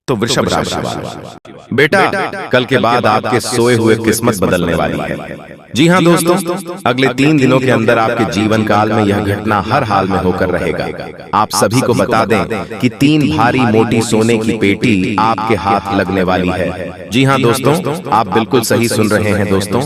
तो वृषभ राशि वाले बेटा, कल के बाद आपके सोए हुए किस्मत बदलने वाली है। जी हाँ दोस्तों, अगले 3 दिनों के अंदर आपके जीवन काल में यह घटना हर हाल में होकर रहेगा। आप सभी को बता दें कि 3 भारी मोटी सोने की पेटी आपके हाथ लगने वाली है। जी हाँ दोस्तों, आप बिल्कुल सही सुन रहे हैं दोस्तों।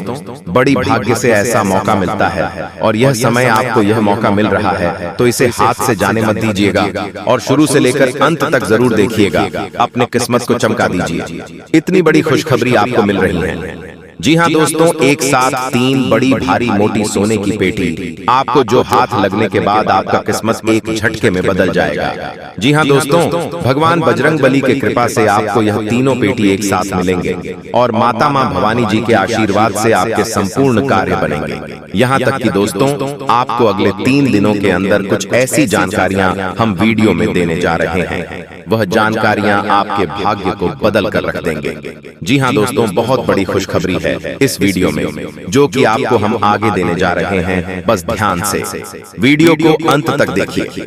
बड़ी भाग्य से ऐसा मौका मिलता है और यह समय आपको यह मौका मिल रहा है, तो इसे हाथ से जाने मत दीजिएगा और शुरू से लेकर अंत तक जरूर देखिएगा। अपने किस्मत को चमका दीजिए। इतनी बड़ी खुशखबरी आपको मिल रही है। जी हाँ दोस्तों, एक साथ 3 बड़ी भारी मोटी सोने की पेटी आपको जो हाथ लगने के बाद आपका किस्मत एक झटके में बदल जाएगा। जी हाँ दोस्तों, भगवान बजरंगबली के कृपा से आपको यह तीनों पेटी एक साथ मिलेंगे और माता माँ भवानी जी के आशीर्वाद से आपके संपूर्ण कार्य बनेंगे। यहाँ तक कि दोस्तों, आपको अगले 3 दिनों के अंदर कुछ ऐसी जानकारियां हम वीडियो में देने जा रहे हैं, वह जानकारियां आपके भाग्य को बदल कर रख देंगे। जी हाँ दोस्तों, बहुत बड़ी खुशखबरी है इस वीडियो में, जो कि आपको हम आगे देने जा रहे हैं। बस ध्यान से वीडियो को अंत तक देखिए।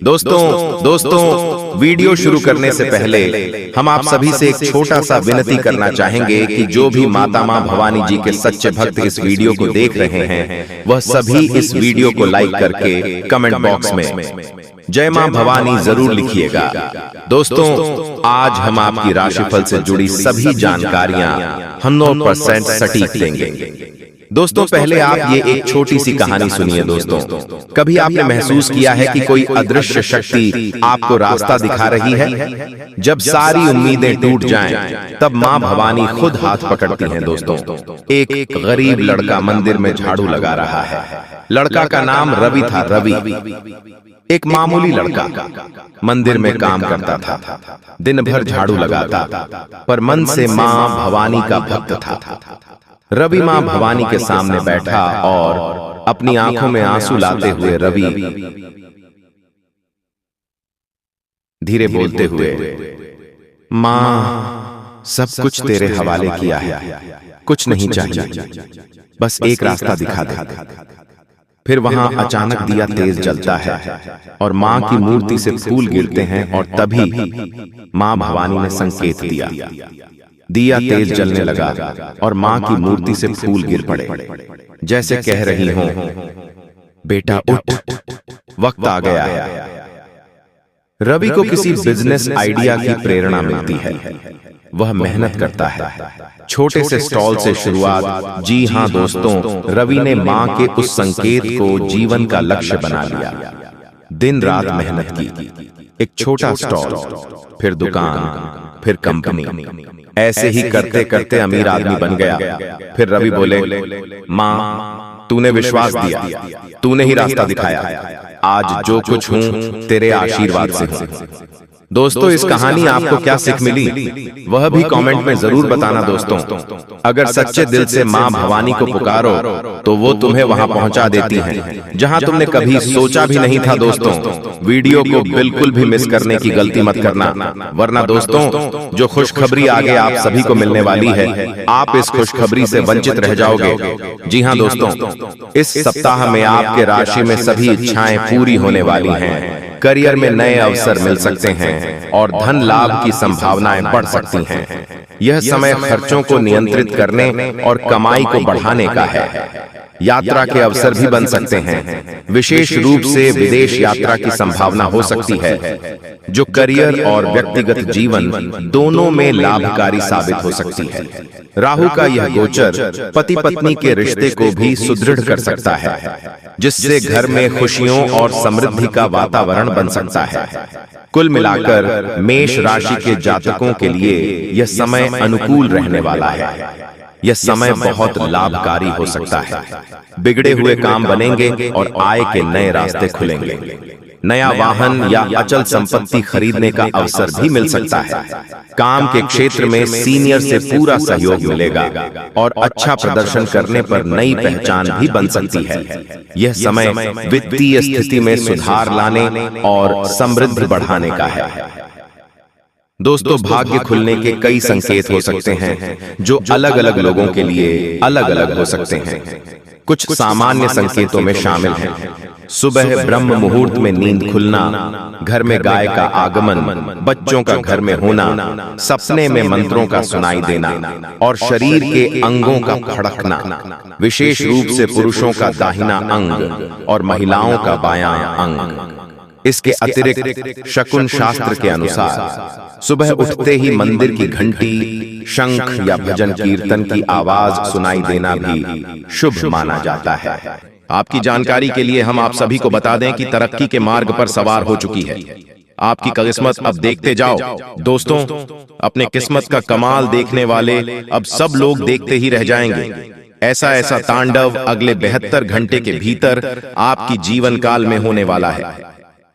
दोस्तों, वीडियो शुरू करने से पहले हम आप सभी से एक छोटा सा विनती करना चाहेंगे कि जो भी माता माँ भवानी जी के सच्चे भक्त इस वीडियो को देख रहे हैं, वह सभी इस वीडियो को लाइक करके कमेंट बॉक्स में जय मां भवानी जरूर लिखिएगा। दोस्तों, आज हम आपकी राशिफल से जुड़ी सभी जानकारियां 100% सटीक देंगे। दोस्तों, पहले आप ये एक छोटी सी कहानी सुनिए। दोस्तों, कभी आपने महसूस किया है कि कोई अदृश्य शक्ति आपको रास्ता दिखा रही है? जब सारी उम्मीदें टूट जाएं, तब मां भवानी खुद हाथ पकड़ती हैं। दोस्तों, एक गरीब लड़का मंदिर में झाड़ू लगा रहा है। लड़का का नाम रवि था। रवि एक मामूली लड़का मंदिर में काम करता था, दिन भर झाड़ू लगाता, पर मन से मां भवानी का भक्त था। रवि मां भवानी के सामने बैठा और अपनी आंखों में आंसू लाते हुए रवि धीरे बोलते हुए, मां, सब कुछ तेरे हवाले किया है, कुछ नहीं चाहिए, बस एक रास्ता दिखा दे। फिर वहां अचानक दिया तेज जलता है और मां की मूर्ति से फूल गिरते हैं और तभी मां भवानी ने संकेत दिया। दिया तेज जलने लगा और मां की मूर्ति से फूल गिर पड़े, जैसे कह रही हो, बेटा उठ, वक्त आ गया है। रवि को किसी बिजनेस आइडिया की प्रेरणा मिलती है। वह मेहनत करता है। छोटे से स्टॉल से शुरुआत। जी हाँ दोस्तों, रवि ने मां के उस संकेत को जीवन का लक्ष्य बना लिया। दिन रात मेहनत की। एक छोटा स्टॉल, फिर दुकान, फिर कंपनी। ऐसे ही करते करते अमीर आदमी बन गया। फिर रवि बोले, मां, तूने विश्वास दिया, तूने ही रास्ता दिखाया। आज जो कुछ हूं तेरे आशीर्वाद से हूं। दोस्तों, इस कहानी आपको क्या सीख मिली, वह भी कमेंट में जरूर बताना। दोस्तों, अगर सच्चे दिल से मां भवानी को पुकारो तो वो तुम्हें वहां पहुंचा देती हैं, जहां तुमने कभी सोचा भी नहीं था। दोस्तों, वीडियो को बिल्कुल भी मिस करने की गलती मत करना, वरना दोस्तों, जो खुशखबरी आगे आप सभी को मिलने वाली है, आप इस खुशखबरी से वंचित रह जाओगे। जी हाँ दोस्तों, इस सप्ताह में आपके राशि में सभी इच्छाएं पूरी होने वाली हैं। करियर में नए अवसर मिल सकते हैं और धन लाभ की संभावनाएं बढ़ सकती हैं। यह समय खर्चों को नियंत्रित करने और कमाई को बढ़ाने का है। यात्रा के अवसर भी बन सकते हैं। विशेष रूप से विदेश यात्रा की संभावना हो सकती है, जो करियर और व्यक्तिगत जीवन दोनों में लाभकारी साबित हो सकती है। राहु का यह गोचर पति पत्नी के रिश्ते को भी सुदृढ़ कर सकता है, जिससे घर में खुशियों और समृद्धि का वातावरण बन सकता है। कुल मिलाकर मेष राशि के जातकों के लिए यह समय अनुकूल रहने वाला है। यह समय बहुत लाभकारी हो सकता है। बिगड़े हुए काम बनेंगे और आय के नए रास्ते खुलेंगे। नया वाहन या अचल संपत्ति खरीदने का अवसर भी मिल सकता है। काम के क्षेत्र में सीनियर से पूरा सहयोग मिलेगा और अच्छा प्रदर्शन करने पर नई पहचान भी बन सकती है। यह समय वित्तीय स्थिति में सुधार लाने और समृद्धि बढ़ाने का है। दोस्तों, भाग्य खुलने के कई संकेत हो सकते हैं, जो अलग अलग लोगों के लिए अलग अलग हो सकते हैं। कुछ सामान्य संकेतों में शामिल हैं। सुबह ब्रह्म मुहूर्त में नींद खुलना, घर में गाय का आगमन, बच्चों का घर में होना, सपने में मंत्रों का सुनाई देना और शरीर के अंगों का फड़कना, विशेष रूप से पुरुषों का दाहिना अंग और महिलाओं का बायां अंग। इसके अतिरिक्त शकुन शास्त्र के अनुसार सुबह उठते ही मंदिर की घंटी, शंख या भजन कीर्तन की आवाज सुनाई देना भी शुभ माना जाता है। आपकी जानकारी के लिए हम आप सभी को बता दें कि तरक्की के मार्ग पर सवार हो चुकी है। आपकी किस्मत अब देखते जाओ दोस्तों, अपने किस्मत का कमाल देखने वाले अब सब लोग देखते ही रह जाएंगे। ऐसा ऐसा तांडव अगले 72 घंटे के भीतर आपकी जीवन काल में होने वाला है।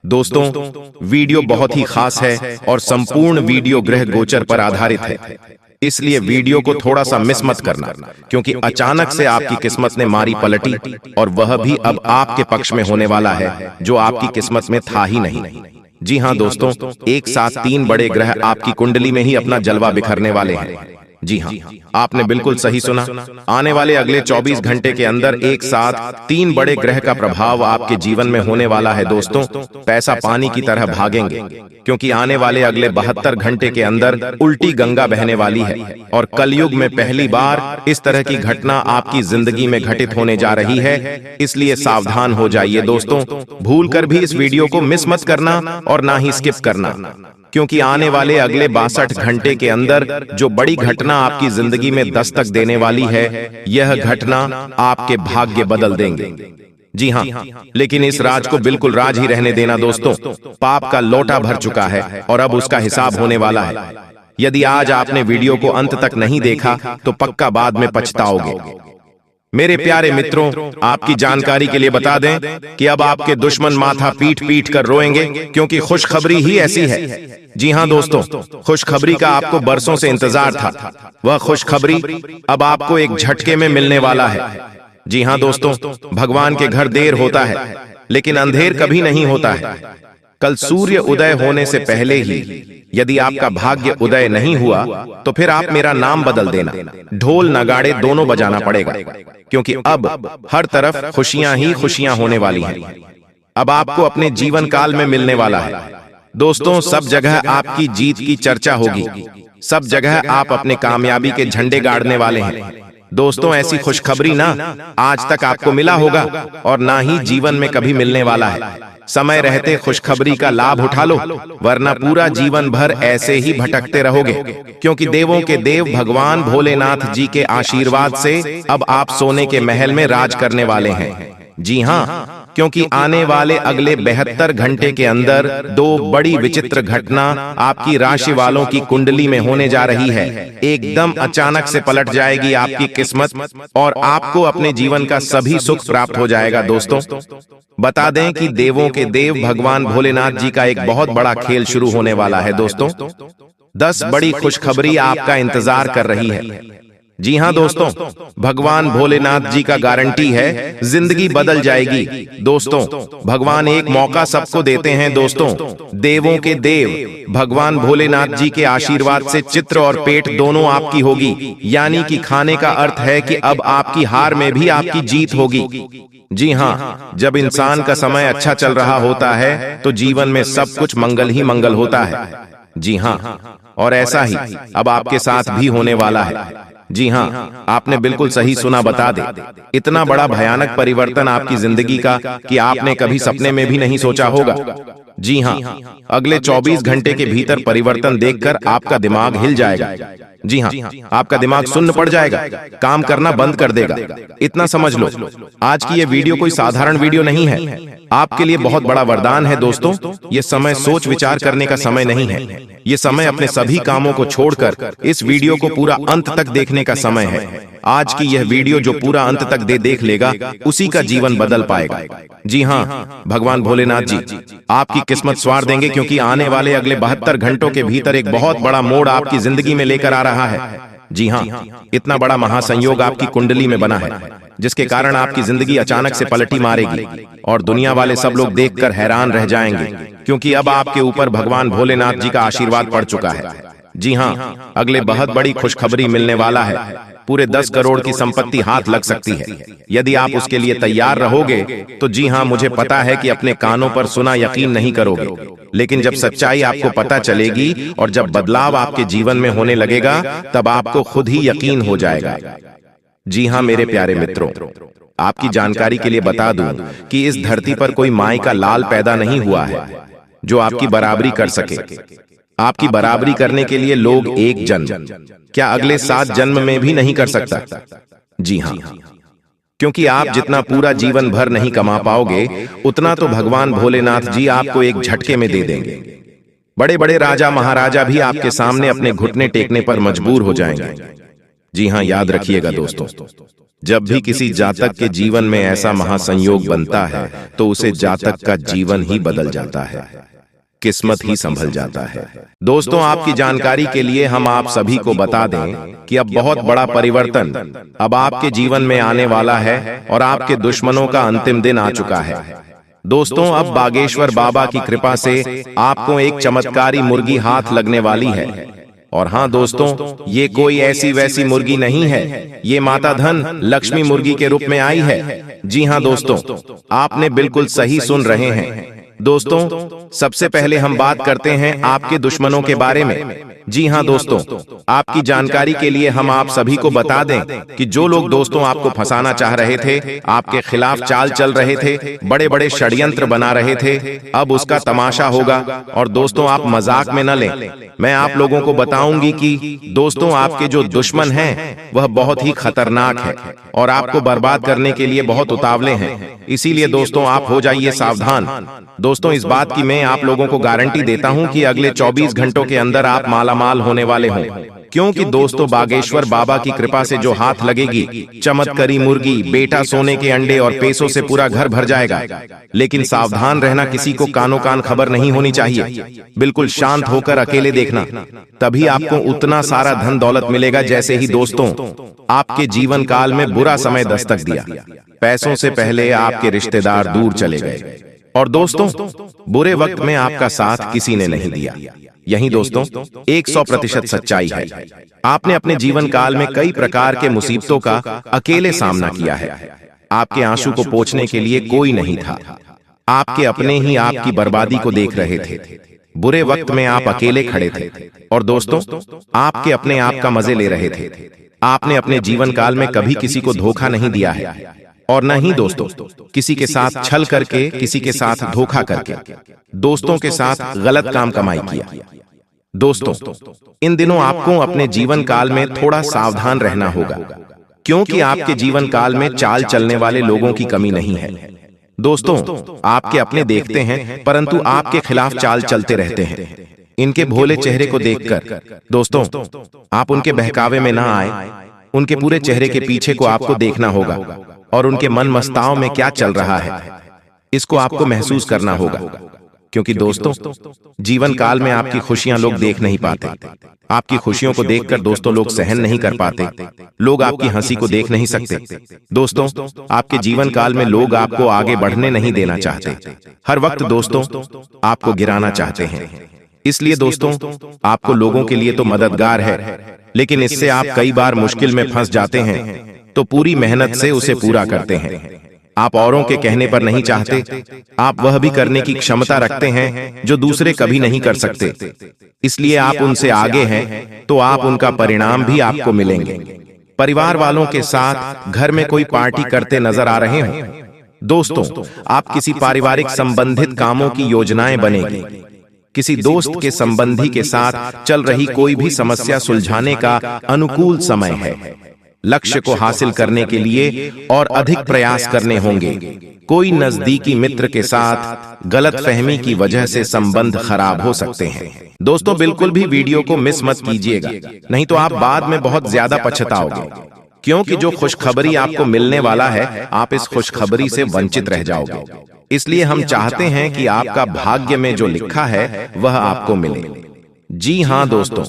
दोस्तों, वीडियो बहुत ही खास है और संपूर्ण वीडियो ग्रह गोचर पर आधारित है, इसलिए वीडियो को थोड़ा सा मिस मत करना, क्योंकि अचानक से आपकी किस्मत ने मारी पलटी और वह भी अब आपके पक्ष में होने वाला है, जो आपकी किस्मत में था ही नहीं। जी हां दोस्तों, एक साथ 3 बड़े ग्रह आपकी कुंडली में ही अपना जलवा बिखरने वाले हैं। जी हां, आपने बिल्कुल सही सुना। आने वाले अगले 24 घंटे के अंदर एक साथ 3 बड़े ग्रह का प्रभाव आपके जीवन में होने वाला है। दोस्तों, पैसा पानी की तरह भागेंगे, क्योंकि आने वाले अगले 72 घंटे के अंदर उल्टी गंगा बहने वाली है और कलयुग में पहली बार इस तरह की घटना आपकी जिंदगी में घटित होने जा रही है। इसलिए सावधान हो जाइए दोस्तों, भूल कर भी इस वीडियो को मिस मत करना और ना ही स्किप करना, क्योंकि आने वाले अगले 62 घंटे के अंदर जो बड़ी घटना आपकी जिंदगी में दस्तक देने वाली है, यह घटना आपके भाग्य बदल देंगे। जी हां, लेकिन इस राज को बिल्कुल राज ही रहने देना दोस्तों। पाप का लोटा भर चुका है और अब उसका हिसाब होने वाला है। यदि आज आपने वीडियो को अंत तक नहीं देखा तो पक्का बाद में पछताओगे। मेरे प्यारे मित्रों, आपकी जानकारी के लिए बता दें कि अब आपके दुश्मन माथा पीट पीट कर रोएंगे, क्योंकि खुशखबरी ही ऐसी है। जी हां दोस्तों, खुशखबरी का आपको बरसों से इंतजार था। वह खुशखबरी अब आपको एक झटके में मिलने वाला है। जी हां दोस्तों, भगवान के घर देर होता है, लेकिन अंधेर कभी नहीं होता है। कल सूर्य उदय होने से पहले ही यदि आपका भाग्य उदय नहीं हुआ तो फिर आप मेरा नाम बदल देना। ढोल नगाड़े दोनों बजाना पड़ेगा, क्योंकि अब हर तरफ खुशियां ही खुशियां होने वाली हैं। अब आपको अपने जीवन काल में मिलने वाला है। दोस्तों, सब जगह आपकी जीत की चर्चा होगी, सब जगह आप अपने कामयाबी के झंडे गाड़ने वाले हैं। दोस्तों, ऐसी खुशखबरी ना आज तक आपको मिला होगा और ना ही जीवन में कभी मिलने वाला है। समय रहते खुशखबरी का लाभ उठा लो, वरना पूरा जीवन भर ऐसे ही भटकते रहोगे, क्योंकि देवों के देव भगवान भोलेनाथ जी के आशीर्वाद से अब आप सोने के महल में राज करने वाले हैं। जी हां, क्योंकि आने वाले अगले 72 घंटे के अंदर 2 बड़ी विचित्र घटना आपकी राशि वालों की कुंडली में होने जा रही है। एकदम अचानक से पलट जाएगी आपकी किस्मत और आपको अपने जीवन का सभी सुख प्राप्त हो जाएगा। दोस्तों, बता दें कि देवों के देव भगवान भोलेनाथ जी का एक बहुत बड़ा खेल शुरू होने वाला है। दोस्तों, 10 बड़ी खुशखबरी आपका इंतजार कर रही है। जी हां दोस्तों, भगवान भोलेनाथ जी का गारंटी है जिंदगी बदल जाएगी। दोस्तों, भगवान एक मौका सबको देते हैं। दोस्तों, देवों के देव भगवान भोलेनाथ जी के आशीर्वाद से चित्र और पेट दोनों आपकी होगी, यानी कि खाने का अर्थ है कि अब आपकी हार में भी आपकी जीत होगी। जी हां, जब इंसान का समय अच्छा चल रहा होता है तो जीवन में सब कुछ मंगल ही मंगल होता है। जी हां, और ऐसा ही अब आपके साथ भी होने वाला है। जी हां, आपने बिल्कुल सही सुना। बता दे, इतना बड़ा भयानक परिवर्तन आपकी जिंदगी का कि आपने कभी सपने में भी नहीं सोचा होगा। जी हां, अगले 24 घंटे के भीतर परिवर्तन देखकर आपका दिमाग हिल जाएगा। जी हां, आपका दिमाग सुन्न पड़ जाएगा, काम करना बंद कर देगा। इतना समझ लो, आज की ये वीडियो कोई साधारण वीडियो नहीं है, आपके लिए बहुत बड़ा वरदान है। दोस्तों, ये समय सोच विचार करने का समय नहीं है, ये समय अपने सभी कामों को छोड़कर इस वीडियो को पूरा अंत तक देखने का समय है। आज की यह वीडियो जो पूरा अंत तक देख लेगा, उसी का जीवन बदल पाएगा। जी हां, भगवान भोलेनाथ जी आपकी किस्मत संवार देंगे, क्योंकि आने वाले अगले 72 घंटों के भीतर एक बहुत बड़ा मोड़ आपकी जिंदगी में लेकर आ रहा है। जी हां, इतना बड़ा महासंयोग आपकी कुंडली में बना है, जिसके कारण आपकी जिंदगी अचानक से पलटी मारेगी और दुनिया वाले सब लोग देखकर हैरान रह जाएंगे, क्योंकि अब आपके ऊपर भगवान भोलेनाथ जी का आशीर्वाद पड़ चुका है। जी हां, अगले बहुत बड़ी खुशखबरी मिलने वाला है। पूरे 10 करोड़ की संपत्ति हाथ लग सकती है। यदि आप उसके लिए तैयार रहोगे तो जी हाँ, मुझे पता है कि अपने कानों पर सुना यकीन नहीं करोगे, लेकिन जब सच्चाई आपको पता चलेगी और जब बदलाव आपके जीवन में होने लगेगा तब आपको खुद ही यकीन हो जाएगा। जी हाँ मेरे प्यारे मित्रों, आपकी जानकारी के लिए बता दूं कि इस धरती पर कोई माई का लाल पैदा नहीं हुआ है जो आपकी बराबरी कर सके। आपकी बराबरी करने के लिए लोग एक जन्म, क्या अगले 7 जन्म में भी नहीं कर सकता। जी हाँ, क्योंकि आप जितना पूरा जीवन भर नहीं कमा पाओगे उतना तो भगवान भोलेनाथ जी आपको एक झटके में दे देंगे। बड़े बड़े राजा महाराजा भी आपके सामने अपने घुटने टेकने पर मजबूर हो जाएंगे। जी हाँ, याद रखिएगा दोस्तों, जब भी किसी जातक के जीवन में ऐसा महासंयोग बनता है तो उसे जातक का जीवन ही बदल जाता है, किस्मत ही संभल जाता है। दोस्तों, आपकी जानकारी के लिए हम आप सभी को बता दें कि अब बहुत बड़ा परिवर्तन अब आपके जीवन में आने वाला है और आपके दुश्मनों का अंतिम दिन आ चुका है। दोस्तों, अब बागेश्वर बाबा की कृपा से आपको एक चमत्कारी मुर्गी हाथ लगने वाली है। और हाँ दोस्तों, ये कोई ऐसी वैसी मुर्गी नहीं है, ये माता धन लक्ष्मी मुर्गी के रूप में आई है। जी हाँ दोस्तों, आपने बिल्कुल सही सुन रहे हैं। दोस्तों, सबसे पहले हम बात करते हैं आपके दुश्मनों के बारे में। जी हाँ दोस्तों, आपकी जानकारी के लिए हम आप सभी को बता दें कि जो लोग दोस्तों आपको फंसाना चाह रहे थे, आपके खिलाफ चाल चल रहे थे, बड़े बड़े षड्यंत्र बना रहे थे, अब उसका तमाशा होगा। और दोस्तों, आप मजाक में न लें। मैं आप लोगों को बताऊंगी कि दोस्तों आपके जो दुश्मन हैं वह बहुत ही खतरनाक है और आपको बर्बाद करने के लिए बहुत उतावले हैं। इसीलिए दोस्तों आप हो जाइए सावधान। दोस्तों, इस बात की मैं आप लोगों को गारंटी देता हूं कि अगले 24 घंटों के अंदर आप मालामाल होने वाले हों, क्योंकि दोस्तों बागेश्वर बाबा की कृपा से जो हाथ लगेगी, चमत्कारी मुर्गी, बेटा सोने के अंडे और पैसों से पूरा घर भर जाएगा। लेकिन सावधान रहना, किसी को कानो कान खबर नहीं होनी चाहिए। बिल्कुल शांत होकर अकेले देखना, तभी आपको उतना सारा धन दौलत मिलेगा। जैसे ही दोस्तों आपके जीवन काल में बुरा समय दस्तक दिया, पैसों से पहले आपके रिश्तेदार दूर चले गए और दोस्तों बुरे वक्त में आपका साथ किसी ने नहीं दिया। यही दोस्तों 100% सच्चाई है। आपने अपने जीवन काल में कई प्रकार के मुसीबतों का अकेले सामना किया है। आपके आंसू को पोंछने के लिए कोई नहीं था। आपके अपने ही आपकी बर्बादी को देख रहे थे। बुरे वक्त में आप अकेले खड़े थे और दोस्तों आपके अपने आप का मजे ले रहे थे। आपने अपने जीवन काल में कभी किसी को धोखा नहीं दिया है और न ही दोस्तों किसी के साथ छल करके, किसी के साथ धोखा करके, दोस्तों के साथ गलत काम कमाई किया। दोस्तों, इन दिनों आपको अपने जीवन काल में थोड़ा सावधान रहना होगा, क्योंकि आपके जीवन काल में चाल चलने वाले लोगों की कमी नहीं है। दोस्तों, आपके अपने देखते हैं परंतु आपके खिलाफ चाल चलते रहते हैं। इनके भोले चेहरे को देखकर दोस्तों आप उनके बहकावे में ना आए। उनके पूरे चेहरे के पीछे को आपको देखना होगा और उनके मन मस्ताओं में क्या चल रहा है इसको आपको महसूस करना होगा। क्योंकि दोस्तों जीवन काल में आपकी खुशियां लोग देख नहीं पाते। आपकी खुशियों को देखकर दोस्तों लोग सहन नहीं कर पाते। लोग आपकी हंसी को देख नहीं सकते। दोस्तों आपके जीवन काल में लोग आपको आगे बढ़ने नहीं देना चाहते। हर वक्त दोस्तों आपको गिराना चाहते हैं। इसलिए दोस्तों आपको लोगों के लिए तो मददगार है, लेकिन इससे आप कई बार मुश्किल में फंस जाते हैं, तो पूरी मेहनत से उसे पूरा करते हैं। आप औरों के कहने पर नहीं चाहते। आप वह भी करने की क्षमता रखते हैं जो दूसरे कभी नहीं कर सकते। इसलिए आप उनसे आगे हैं, तो आप उनका परिणाम भी आपको मिलेंगे। परिवार वालों के साथ घर में कोई पार्टी करते नजर आ रहे हो दोस्तों, आप किसी पारिवारिक संबंधित कामों की योजनाएं बनेगी। किसी दोस्त के संबंधी के साथ चल रही कोई भी समस्या सुलझाने का अनुकूल समय है। लक्ष्य को हासिल करने के लिए और अधिक प्रयास करने होंगे। कोई नजदीकी मित्र के साथ गलतफहमी की वजह से संबंध खराब हो सकते हैं। दोस्तों बिल्कुल भी वीडियो को मिस मत कीजिएगा, नहीं तो आप बाद में बहुत ज्यादा पछताओगे। क्योंकि जो खुशखबरी आपको मिलने वाला है, आप इस खुशखबरी से वंचित रह जाओगे। इसलिए हम चाहते हैं कि आपका भाग्य में जो लिखा है वह आपको मिले। जी हाँ दोस्तों,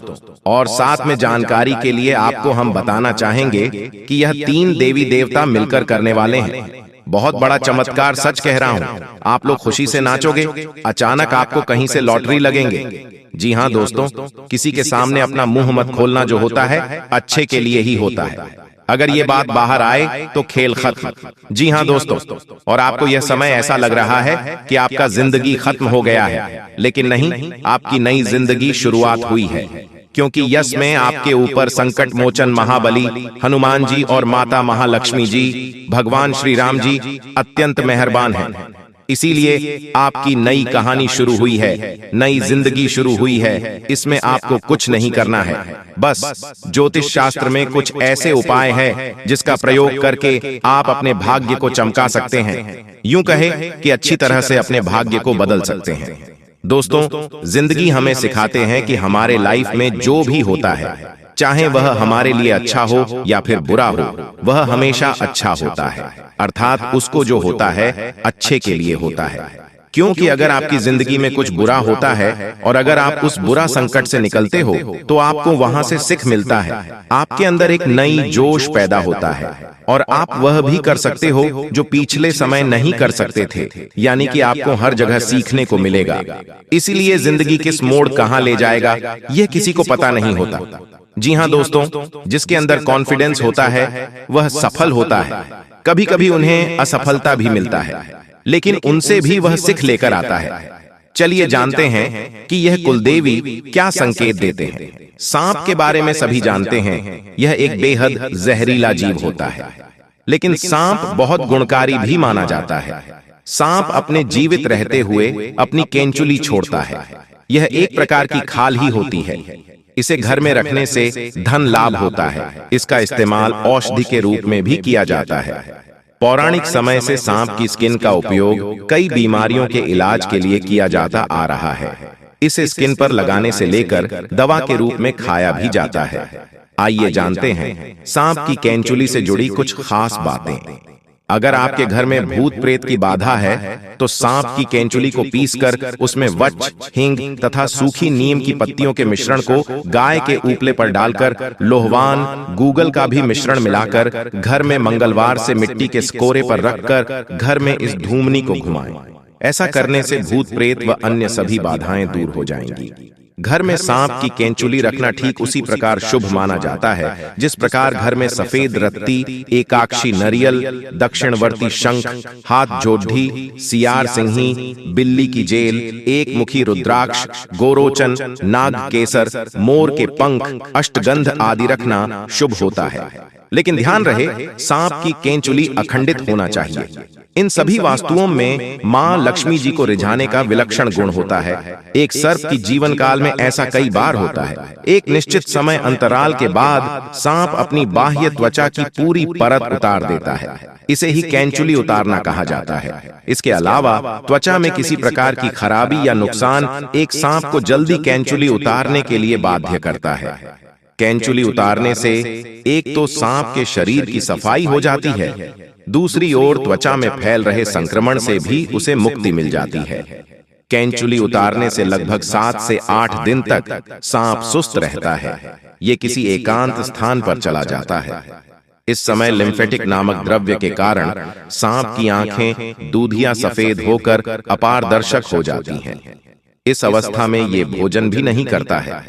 और साथ में जानकारी के लिए आपको हम बताना चाहेंगे कि यह 3 देवी देवता मिलकर करने वाले हैं। बहुत बड़ा चमत्कार सच कह रहा हूँ, आप लोग खुशी से नाचोगे। अचानक आपको कहीं से लॉटरी लगेंगे। जी हाँ दोस्तों, किसी के सामने अपना मुंह मत खोलना जो होता है अच्छे के लिए ही होता है। अगर ये बात बाहर आए तो खेल खत्म। जी हाँ दोस्तों, और आपको यह समय ऐसा लग रहा है कि आपका जिंदगी खत्म हो गया है, लेकिन नहीं, आपकी नई जिंदगी शुरुआत हुई है। क्योंकि यश में आपके ऊपर संकट मोचन महाबली हनुमान जी और माता महालक्ष्मी जी, भगवान श्री राम जी अत्यंत मेहरबान हैं। इसीलिए आपकी नई कहानी शुरू हुई है, नई जिंदगी शुरू हुई है। इसमें आपको कुछ नहीं करना है, बस ज्योतिष शास्त्र में कुछ ऐसे उपाय हैं जिसका प्रयोग करके आप अपने भाग्य को चमका सकते हैं। यूं कहे कि अच्छी तरह से अपने भाग्य को बदल सकते हैं। दोस्तों, जिंदगी हमें सिखाते हैं कि हमारे लाइफ में जो भी होता है, चाहे वह हमारे लिए अच्छा हो या फिर बुरा हो, वह हमेशा अच्छा होता है। अर्थात उसको जो होता है अच्छे के लिए होता है। क्योंकि अगर आपकी जिंदगी में कुछ बुरा होता है और अगर आप उस बुरा संकट से निकलते हो तो आपको वहां से सीख मिलता है। आपके अंदर एक नई जोश पैदा होता है और आप वह भी कर सकते हो जो पिछले समय नहीं कर सकते थे। यानी कि आपको हर जगह सीखने को मिलेगा। इसीलिए जिंदगी किस मोड़ कहां ले जाएगा यह किसी को पता नहीं होता। जी हाँ दोस्तों, जिसके अंदर कॉन्फिडेंस होता है वह सफल होता है। कभी कभी उन्हें असफलता भी मिलता है, लेकिन उनसे भी वह सीख लेकर आता है। चलिए जानते हैं कि यह कुलदेवी क्या संकेत देते हैं। सांप के बारे में सभी जानते हैं, यह एक बेहद जहरीला जीव होता है, लेकिन सांप बहुत गुणकारी भी माना जाता है। सांप अपने जीवित रहते हुए अपनी केंचुली छोड़ता है। यह एक प्रकार की खाल ही होती है। इसे घर में रखने से धन लाभ होता है। इसका इस्तेमाल औषधि के रूप में भी किया जाता है। पौराणिक समय से सांप की स्किन का उपयोग कई बीमारियों के इलाज के लिए किया जाता आ रहा है। इसे स्किन पर लगाने से लेकर दवा के रूप में खाया भी जाता है। आइए जानते हैं सांप की केंचुली से जुड़ी कुछ खास बातें। अगर आपके घर में भूत प्रेत की बाधा है तो सांप की केंचुली को पीसकर उसमें वच, हींग तथा सूखी नीम की पत्तियों के मिश्रण को गाय के उपले पर डालकर लोहवान, गूगल का भी मिश्रण मिलाकर घर में मंगलवार से मिट्टी के स्कोरे पर रखकर घर में इस धूमनी को घुमाएं। ऐसा करने से भूत प्रेत व अन्य सभी बाधाएं दूर हो जाएंगी। घर में सांप की केंचुली रखना ठीक उसी प्रकार शुभ माना जाता है जिस प्रकार घर में सफेद रत्ती, एकाक्षी नरियल, दक्षिणवर्ती शंख, हाथ जोड़ी, सियार सिंही, बिल्ली की जेल, एक मुखी रुद्राक्ष, गोरोचन, नाग केसर, मोर के पंख, अष्टगंध आदि रखना शुभ होता है। लेकिन ध्यान रहे, सांप की केंचुली अखंडित होना चाहिए। इन सभी वास्तुओं में मां लक्ष्मी जी को रिझाने का विलक्षण गुण होता है। एक सर्प की जीवन काल में ऐसा कई बार होता है। एक निश्चित समय अंतराल के बाद सांप अपनी बाह्य त्वचा की पूरी परत उतार देता है। इसे ही केंचुली उतारना कहा जाता है। इसके अलावा त्वचा में किसी प्रकार की खराबी या नुकसान एक सांप को जल्दी केंचुली उतारने के लिए बाध्य करता है। केंचुली उतारने से एक तो सांप के शरीर की सफाई हो जाती है, दूसरी ओर त्वचा में फैल रहे संक्रमण से भी उसे मुक्ति मिल जाती है। केंचुली उतारने से लगभग 7 से 8 दिन तक सांप सुस्त रहता है। ये किसी एकांत स्थान पर चला जाता है। इस समय लिम्फेटिक नामक द्रव्य के कारण सांप की आंखें दूधिया सफेद होकर अपारदर्शक हो जाती हैं। इस अवस्था में ये भोजन भी नहीं करता है।